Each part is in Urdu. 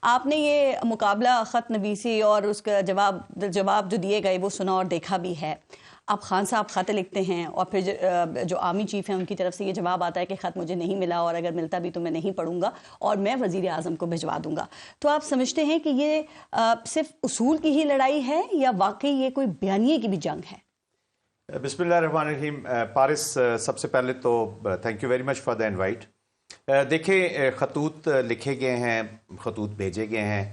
آپ نے یہ مقابلہ خط نویسی اور اس کا جواب جو دیے گئے وہ سنا اور دیکھا بھی ہے. اب خان صاحب خط لکھتے ہیں اور پھر جو آرمی چیف ہیں ان کی طرف سے یہ جواب آتا ہے کہ خط مجھے نہیں ملا اور اگر ملتا بھی تو میں نہیں پڑھوں گا اور میں وزیر اعظم کو بھجوا دوں گا. تو آپ سمجھتے ہیں کہ یہ صرف اصول کی ہی لڑائی ہے یا واقعی یہ کوئی بیانیے کی بھی جنگ ہے؟ بسم اللہ الرحمن الرحیم. پارس، سب سے پہلے تو thank you very much for the invite. دیکھیں، خطوط لکھے گئے ہیں، خطوط بھیجے گئے ہیں،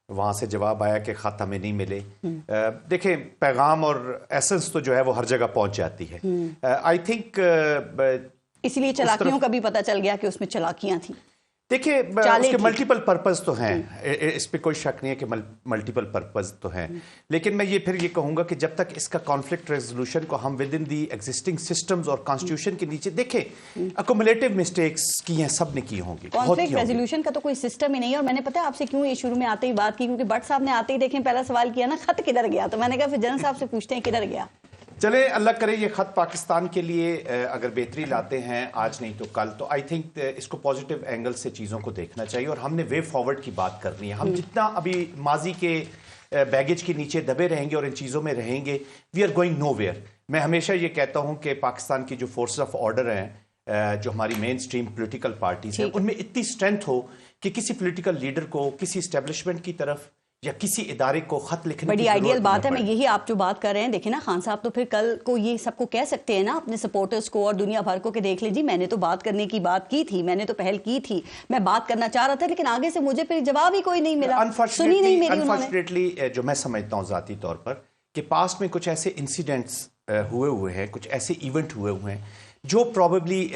وہاں سے جواب آیا کہ خط ہمیں نہیں ملے. دیکھیں، پیغام اور ایسنس تو جو ہے وہ ہر جگہ پہنچ جاتی ہے. آئی تھنک اسی لیے چلاکیوں کا بھی پتہ چل گیا کہ اس میں چلاکیاں تھیں. دیکھیں، اس کے ملٹیپل پرپز تو ہیں، اس پہ کوئی شک نہیں ہے کہ ملٹیپل پرپز تو ہیں. لیکن میں یہ کہوں گا کہ جب تک اس کا کانفلکٹ ریزولوشن کو ہم with in the existing systems اور کانسٹیٹیوشن کے نیچے دیکھیں، اکومولیٹو مسٹیکس کی ہیں، سب نے کی ہوں گی. کانفلکٹ ریزولوشن کا تو کوئی سسٹم ہی نہیں ہے. اور میں نے پتہ ہے آپ سے کیوں یہ شروع میں آتے ہی بات کی، کیونکہ بٹ صاحب نے آتے ہی دیکھیں پہلا سوال کیا نا، خط کدھر گیا؟ تو میں نے کہا پھر جنرل صاحب سے پوچھتے ہیں کدھر گیا. چلے اللہ کرے یہ خط پاکستان کے لیے اگر بہتری لاتے ہیں آج نہیں تو کل، تو آئی تھنک اس کو پازیٹیو اینگل سے چیزوں کو دیکھنا چاہیے اور ہم نے وے فارورڈ کی بات کرنی ہے. ہم جتنا ابھی ماضی کے بیگیج کے نیچے دبے رہیں گے اور ان چیزوں میں رہیں گے، we are going nowhere. میں ہمیشہ یہ کہتا ہوں کہ پاکستان کی جو فورسز آف آرڈر ہیں، جو ہماری مین سٹریم پولیٹیکل پارٹیز ہیں، ان میں اتنی اسٹرینتھ ہو کہ کسی پولیٹیکل لیڈر کو کسی اسٹیبلشمنٹ کی طرف یا کسی ادارے کو خط لکھنے بڑی آئیڈیل بات ہے. میں یہی آپ جو بات کر رہے ہیں، دیکھیں نا خان صاحب تو پھر کل کو یہ سب کو کہہ سکتے ہیں نا اپنے سپورٹرز کو اور دنیا بھر کو کہ دیکھ لیجیے میں نے تو بات کرنے کی بات کی تھی، میں نے تو پہل کی تھی، میں بات کرنا چاہ رہا تھا، لیکن آگے سے مجھے پھر جواب ہی کوئی نہیں ملا، سنی نہیں میری انہوں نے. انفارچونیٹلی جو میں سمجھتا ہوں ذاتی طور پر کہ پاسٹ میں کچھ ایسے انسیڈنٹس ہوئے ہیں، کچھ ایسے ایونٹ ہوئے ہیں جو پروبیبلی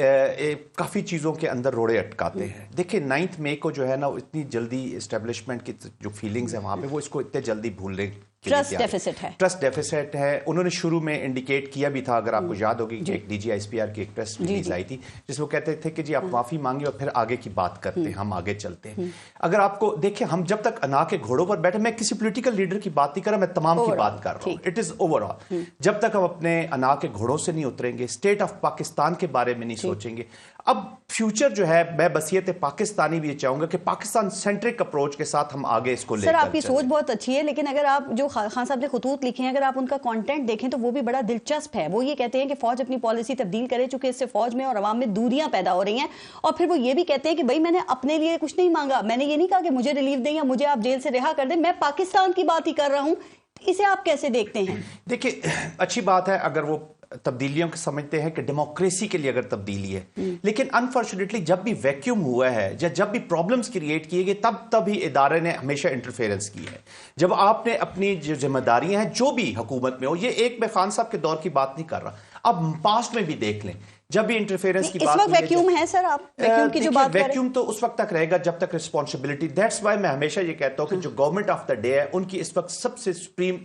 کافی چیزوں کے اندر روڑے اٹکاتے ہیں. دیکھیں 9 مئی کو جو ہے نا اتنی جلدی اسٹیبلشمنٹ کی جو فیلنگز ہیں وہاں پہ، وہ اس کو اتنے جلدی بھولنے ٹرسٹ ڈیفیسٹ ہے. انہوں نے شروع میں انڈیکیٹ کیا بھی تھا، اگر آپ کو یاد ہوگی کہ ایک D G S P R کی ایک پریس ریلیز آئی تھی جس میں وہ کہتے تھے کہ جی آپ معافی مانگے اور پھر آگے کی بات کرتے ہیں، ہم آگے چلتے ہیں. اگر آپ کو دیکھیں، ہم جب تک انا کے گھوڑوں پر بیٹھے، میں کسی پولیٹیکل لیڈر کی بات نہیں کر رہا، میں تمام کی بات کر رہا ہوں. It is over all. جب تک ہم اپنے انا کے گھوڑوں سے نہیں اتریں گے، اسٹیٹ آف پاکستان کے بارے میں نہیں سوچیں گے. اب فیوچر جو ہے، میں بصیت پاکستانی بھی یہ چاہوں گا کہ پاکستان سینٹرک اپروچ کے ساتھ ہم آگے اس کو لے کر سر آپ کی سوچ بہت اچھی ہے، لیکن اگر آپ جو خان صاحب نے خطوط لکھے ہیں اگر آپ ان کا کانٹینٹ دیکھیں تو وہ بھی بڑا دلچسپ ہے. وہ یہ کہتے ہیں کہ فوج اپنی پالیسی تبدیل کرے چونکہ اس سے فوج میں اور عوام میں دوریاں پیدا ہو رہی ہیں. اور پھر وہ یہ بھی کہتے ہیں کہ بھائی میں نے اپنے لیے کچھ نہیں مانگا، میں نے یہ نہیں کہا کہ مجھے ریلیف دیں یا مجھے آپ جیل سے رہا کر دیں، میں پاکستان کی بات ہی کر رہا ہوں. اسے آپ کیسے دیکھتے ہیں؟ دیکھیں اچھی بات ہے اگر وہ تبدیلیوں کو سمجھتے ہیں کہ ڈیموکریسی کے لیے اگر تبدیلی ہے، لیکن انفارچونیٹلی جب بھی ویکیوم ہوا ہے یا جب بھی پرابلمز کریٹ کیے گئے تب ہی ادارے نے ہمیشہ انٹرفیرنس کی ہے. جب آپ نے اپنی جو ذمہ داریاں ہیں جو بھی حکومت میں ہو، یہ ایک میں خان صاحب کے دور کی بات نہیں کر رہا، اب پاسٹ میں بھی دیکھ لیں جب بھی انٹرفیرنس کی بات اس وقت ویکیوم ہے. سر آپ ویکیوم کی جو بات کر رہے ہیں، ویکیوم تو اس وقت تک رہے گا جب تک رسپانسبلٹی. دیٹس وائی میں ہمیشہ یہ کہتا ہوں کہ جو گورنمنٹ آف دا ڈے ہے ان کی اس وقت سب سے سپریم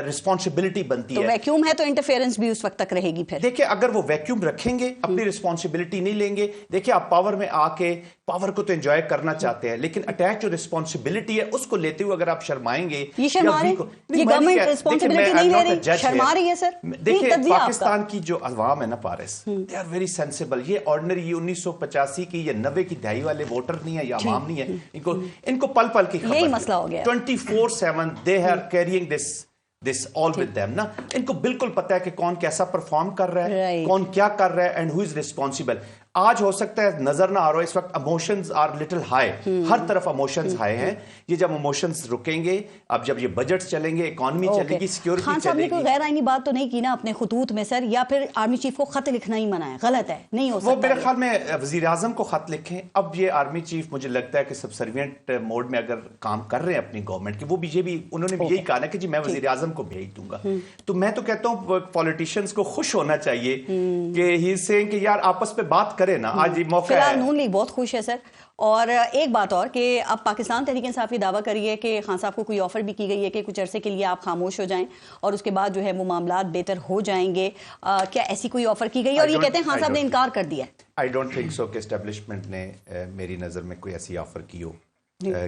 رسپانسبلٹی بنتی ہے. تو ویکیوم ہے تو انٹرفیرنس بھی اس وقت تک رہے گی. پھر دیکھیں اگر وہ ویکیوم رکھیں گے، اپنی رسپانسبلٹی نہیں لیں گے، دیکھیں آپ پاور میں آ کے پاور کو تو انجوائے کرنا چاہتے ہیں، لیکن اٹیچ جو رسپانسبلٹی ہے اس کو لیتے ہوئے اگر آپ شرمائیں گے، یہ گورنمنٹ رسپانسبلٹی نہیں لے رہی، شرما رہی ہے. سر دیکھیں پاکستان کی جو عوام ہے نا پارس، دے آر ویری سینسیبل. یہ آرڈنری 1985 کی یا 90 کی دہائی والے ووٹر نہیں ہے یا عوام نہیں ہے، ان کو پل پل کی خبر، یہی مسئلہ ہو گیا 24/7 they are carrying this all with them نا. ان کو بالکل پتا ہے کہ کون کیسا پرفارم کر رہا ہے، کون کیا کر رہا ہے اینڈ who is responsible. آج ہو سکتا ہے نظر نہ آ رہا، اس وقت ایموشنز آر لٹل ہائی، ہر طرف ایموشنز ہائی ہیں. یہ جب ایموشنز رکیں گے، اب جب یہ بجٹس چلیں گے، اکانومی چلے گی، سیکیورٹی چلے گی. خان صاحب نے کوئی غیر آئینی بات تو نہیں کی نا اپنے خطوط میں سر، یا پھر آرمی چیف کو خط لکھنا ہی منع ہے؟ غلط ہے، نہیں ہو سکتا. وہ میرے خیال میں وزیر اعظم کو خط لکھیں. اب یہ آرمی چیف مجھے لگتا ہے کہ سبسروینٹ موڈ میں اگر کام کر رہے ہیں اپنی گورنمنٹ کے، وہ بھی یہ بھی انہوں نے بھی یہی کہا نا کہ جی میں وزیر اعظم کو بھیج دوں گا. تو میں تو کہتا ہوں پولیٹیشینز کو خوش ہونا چاہیے کہ ہی سے کہ یار آپس پہ بات کریں نا. آج یہ موقع فی الحال نون لیگ بہت خوش ہے سر. اور ایک بات اور کہ اب پاکستان تحریک انصاف یہ دعویٰ کری ہے کہ خان صاحب کو کوئی آفر بھی کی گئی ہے کہ کچھ عرصے کے لیے آپ خاموش ہو جائیں اور اس کے بعد جو ہے وہ معاملات بہتر ہو جائیں گے. کیا ایسی کوئی آفر کی گئی ہے؟ اور یہ کہتے ہیں خان صاحب نے انکار کر دیا ہے. آئی ڈونٹ تھنک سو کہ اسٹیبلشمنٹ نے میری نظر میں کوئی ایسی آفر کی ہو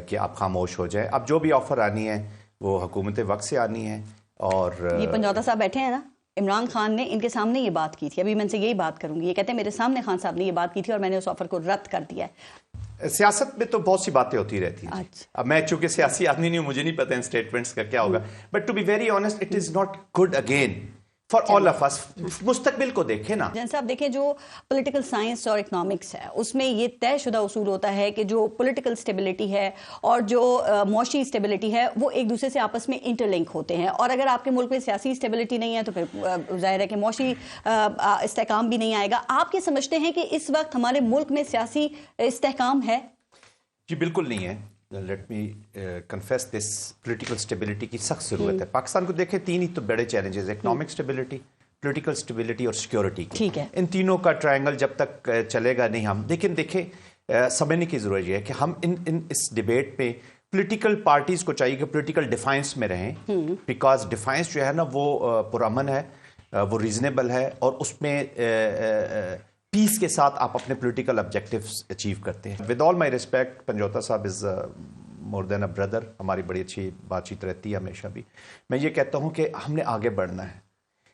کہ آپ خاموش ہو جائیں. اب جو بھی آفر آنی ہے وہ حکومت وقت سے آنی ہے. اور یہ پنجوتا صاحب بیٹھے ہیں نا، عمران خان نے ان کے سامنے یہ بات کی تھی. ابھی میں ان سے یہی بات کروں گی. یہ کہتے ہیں میرے سامنے خان صاحب نے یہ بات کی تھی اور میں نے اس آفر کو رد کر دیا ہے. سیاست میں تو بہت سی باتیں ہوتی رہتی ہیں. اب میں چونکہ سیاسی آدمی نہیں ہوں, مجھے نہیں پتا ان اسٹیٹمنٹس کا کیا ہوگا, but to be very honest it is not good again for all of us. مستقبل کو دیکھیں نا. جیسے آپ دیکھیں جو پولیٹیکل سائنس اور اکنامکس ہے اس میں یہ طے شدہ اصول ہوتا ہے کہ جو پولیٹیکل سٹیبلٹی ہے اور جو معاشی سٹیبلٹی ہے وہ ایک دوسرے سے آپس میں انٹر لنک ہوتے ہیں, اور اگر آپ کے ملک میں سیاسی سٹیبلٹی نہیں ہے تو پھر ظاہر ہے کہ معاشی استحکام بھی نہیں آئے گا. آپ کیا سمجھتے ہیں کہ اس وقت ہمارے ملک میں سیاسی استحکام ہے؟ جی بالکل نہیں ہے. لیٹ می کنفیس دس, پولیٹیکل اسٹیبلٹی کی سخت ضرورت ہے. پاکستان کو دیکھیں تین ہی تو بڑے challenges, economic stability, political stability اور سیکیورٹی. ٹھیک ہے, ان تینوں کا ٹرائنگل جب تک چلے گا نہیں. ہم دیکھیں سمجھنے کی ضرورت یہ ہے کہ ہم اس ڈیبیٹ پہ پولیٹیکل پارٹیز کو چاہیے کہ پولیٹیکل ڈیفائنس میں رہیں, بیکاز ڈیفائنس جو ہے نا وہ پرامن ہے, وہ ریزنیبل ہے, اور اس میں پیس کے ساتھ آپ اپنے پولیٹیکل آبجیکٹیوز اچیو کرتے ہیں. ود آل مائی ریسپیکٹ, پنجوتا صاحب از مور دین اے بردر, ہماری بڑی اچھی بات چیت رہتی ہے ہمیشہ بھی. میں یہ کہتا ہوں کہ ہم نے آگے بڑھنا ہے.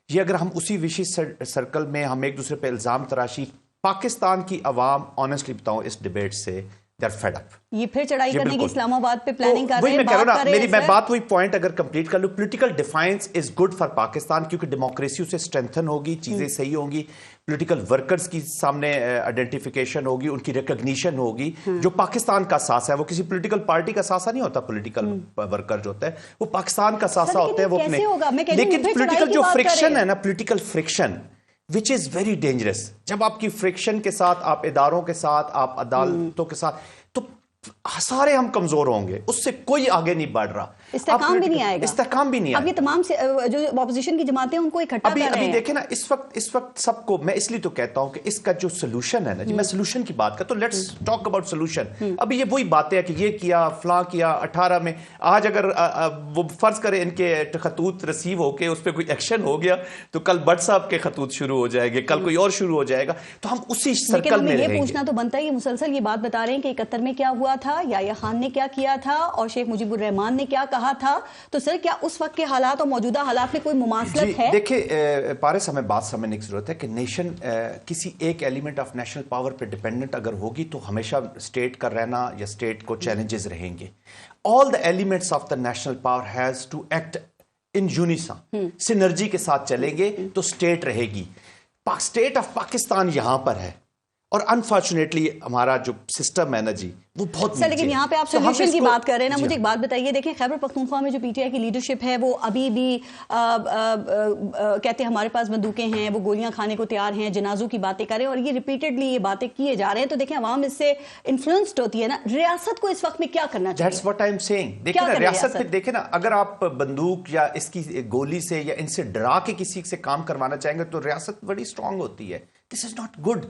یہ اگر ہم اسی وشی سرکل میں ہم ایک دوسرے پہ الزام تراشی, پاکستان کی عوام آنیسٹلی بتاؤں اس ڈیبیٹ سے دیر فیڈ اپ. یہ پھر چڑھائی کرنے کی اسلام آباد پہ پلاننگ کر رہے ہیں. میں کہہ رہا ہوں, میری میں بات وہی پوائنٹ اگر کمپلیٹ کر لوں, political defines is good for Pakistan, کیونکہ ڈیموکریسی سے اسٹرینتھن ہوگی, چیزیں صحیح ہوں گی, پولیٹیکل ورکرز کی سامنے آئیڈینٹیفیکیشن ہوگی, ان کی ریکگنیشن ہوگی. جو پاکستان کا ساسا ہے وہ کسی پولیٹیکل پارٹی کا ساسا نہیں ہوتا. پولیٹیکل ورکر جو ہوتا ہے وہ پاکستان کا ساسا ہوتا ہے, وہ اپنے. لیکن پولیٹیکل جو فرکشن ہے نا, political friction which is very dangerous, جب آپ کی فرکشن کے ساتھ, آپ اداروں کے ساتھ, آپ عدالتوں کے ساتھ, تو سارے ہم کمزور ہوں گے, اس سے کوئی آگے نہیں بڑھ رہا, استحکام بھی نہیں آئے گا. استحکام بھی نہیں آئے گا. اب یہ تمام جو اپوزیشن کی جماعتیں ان کو اکٹھا کر رہے ہیں. ابھی دیکھیں نا اس وقت سب کو, میں اس لیے تو کہتا ہوں کہ اس کا جو سولوشن ہے نا, جی میں سولوشن کی بات کرتا ہوں, لیٹس ٹاک اباؤٹ سولوشن. ابھی یہ وہی باتیں ہیں کہ یہ کیا, فلاں کیا 18 میں, آج اگر وہ فرض کریں ان کے خطوط ریسیو ہو کے اس پہ کوئی ایکشن ہو گیا تو کل بٹ صاحب کے خطوط شروع ہو جائے گے, کل کوئی اور شروع ہو جائے گا, تو ہم اسی سرکل میں رہیں گے. یہ پوچھنا تو بنتا ہے, یہ مسلسل یہ بات بتا رہے ہیں کہ 71 میں کیا ہوا تھا, یا خان نے کیا کیا تھا, اور شیخ مجیب الرحمان نے کیا کہا تھا, تو سر کیا اس وقت کے حالات اور موجودہ حالات میں کوئی مماثلت ہے؟ دیکھیں پارس, ہمیں بات سمجھنے کی ضرورت ہے کہ نیشن کسی ایک ایلیمنٹ آف نیشنل پاور پہ ڈیپینڈنٹ اگر ہوگی تو ہمیشہ اسٹیٹ کا رہنا یا اسٹیٹ کو چیلنجز رہیں گے. All the elements of the national power has to act in unison, synergy کے ساتھ چلیں گے تو اسٹیٹ رہے گی. اسٹیٹ آف پاکستان یہاں پر ہے, اور انفارچونیٹلی ہمارا جو سسٹم ہے نا جی وہ بہت سر, لیکن یہاں پہ آپ سولوشن کی بات کر رہے ہیں نا, مجھے ایک بات بتائیے. دیکھیں خیبر پختونخوا میں جو پی ٹی آئی کی لیڈرشپ ہے وہ ابھی بھی کہتے ہیں ہمارے پاس بندوقیں ہیں, وہ گولیاں کھانے کو تیار ہیں, جنازوں کی باتیں کریں, اور یہ ریپیٹڈلی یہ باتیں کیے جا رہے ہیں. تو دیکھیں عوام اس سے انفلوئنسڈ ہوتی ہے نا. ریاست کو اس وقت میں کیا کرنا چاہیے؟ That's what I'm saying. دیکھیں نا ریاست پہ, دیکھیں نا اگر آپ بندوق یا اس کی گولی سے یا ان سے ڈرا کے کسی سے کام کروانا چاہیں گے تو ریاست بڑی اسٹرانگ ہوتی ہے. دس از ناٹ گڈ.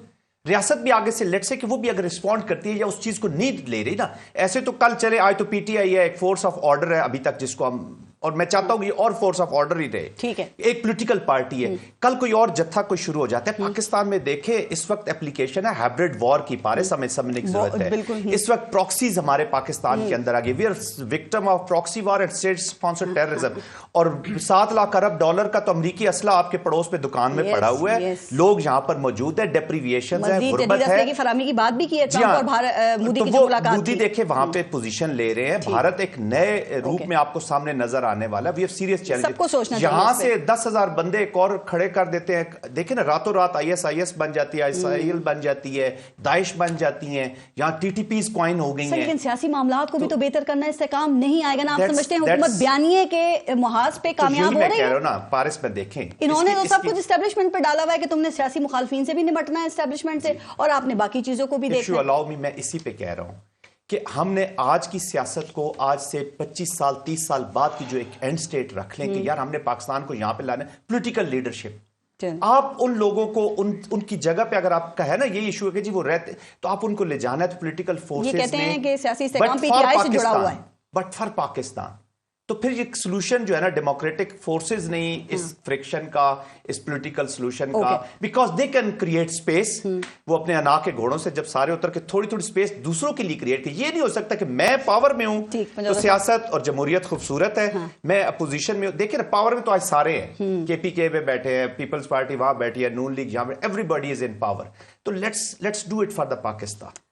ریاست بھی آگے سے لیٹ سے کہ وہ بھی اگر رسپونڈ کرتی ہے یا اس چیز کو نہیں لے رہی نا, ایسے تو کل چلے آئے تو پی ٹی آئی ہے, ایک فورس آف آرڈر ہے ابھی تک جس کو ہم, اور میں چاہتا ہوں یہ اور فورس آف آرڈر ہی رہے, ٹھیک ہے, ایک پولیٹیکل پارٹی ہے, کل کوئی اور جتھا کوئی شروع ہو جاتا ہے. پاکستان میں دیکھیں اس وقت اپلیکیشن ہے ہائبرڈ وار کی, پارس ہمیں سمجھنے کی ضرورت ہے. اس وقت پراکسیز ہمارے پاکستان کے اندر آ گئی. We are victim of proxy war and state sponsored terrorism, اور 7 لاکھ ارب ڈالر کا تو امریکی اسلحہ آپ کے پڑوس پہ دکان میں پڑا ہوا ہے. لوگ یہاں پر موجود ہیں, ڈیپریویشن ہے, غربت ہے. فراہمی کی بات بھی کی ہے ٹرمپ اور مودی کی جو ملاقات مودی دیکھیں وہاں پہ پوزیشن لے رہے ہیں. بھارت ایک نئے روپ میں آپ کو سامنے نظر آنے والا. We have serious challenge. یہاں سے 10,000 بندے ایک اور کھڑے کر دیتے ہیں. دیکھیں نا راتوں رات IS بن جاتی ہے, ISIL بن جاتی ہے, داعش بن جاتی ہیں, یہاں TTPs کوائن ہو گئی ہیں. لیکن سیاسی معاملات کو بھی تو بہتر کرنا استحکام نہیں آئے گا نا. آپ سمجھتے ہیں حکومت بیانیے کے محاذ پہ کامیاب ہو رہی ہے؟ میں کہہ رہا ہوں نا پارس میں دیکھیں انہوں نے تو سب کچھ اسٹیبلشمنٹ پہ ڈالا ہوا ہے کہ تم نے سیاسی مخالفین سے بھی نمٹنا ہے اسٹیبلشمنٹ سے, اور آپ نے باقی چیزوں کو بھی دیکھنا ہے. میں اسی پہ کہہ رہا ہوں کہ ہم نے آج کی سیاست کو آج سے 25 سال 30 سال بعد کی جو ایک اینڈ سٹیٹ رکھ لیں کہ یار ہم نے پاکستان کو یہاں پہ لانا ہے. پولیٹیکل لیڈرشپ, آپ ان لوگوں کو ان کی جگہ پہ اگر آپ کا ہے نا یہ ایشو ہے کہ جی وہ رہتے تو آپ ان کو لے جانا ہے. تو پولیٹیکل فورسز یہ کہتے ہیں کہ سیاسی استحکام پی ٹی آئی سے جڑا ہوا ہے, بٹ فار پاکستان تو پھر یہ سولوشن جو ہے نا ڈیموکریٹک فورسز نہیں اس فرکشن کا, اس پولیٹیکل سولوشن کا, because they can create space. وہ اپنے انا کے گھوڑوں سے جب سارے اتر کے تھوڑی تھوڑی اسپیس دوسروں کے لیے کریٹ کی. یہ نہیں ہو سکتا کہ میں پاور میں ہوں تو سیاست اور جمہوریت خوبصورت ہے, میں اپوزیشن میں ہوں. دیکھیں نا پاور میں تو آج سارے ہیں, KPK پہ بیٹھے ہیں, پیپلز پارٹی وہاں بیٹھی ہے, نون لیگ یہاں پہ, everybody is in power. تو let's do it for the Pakistan.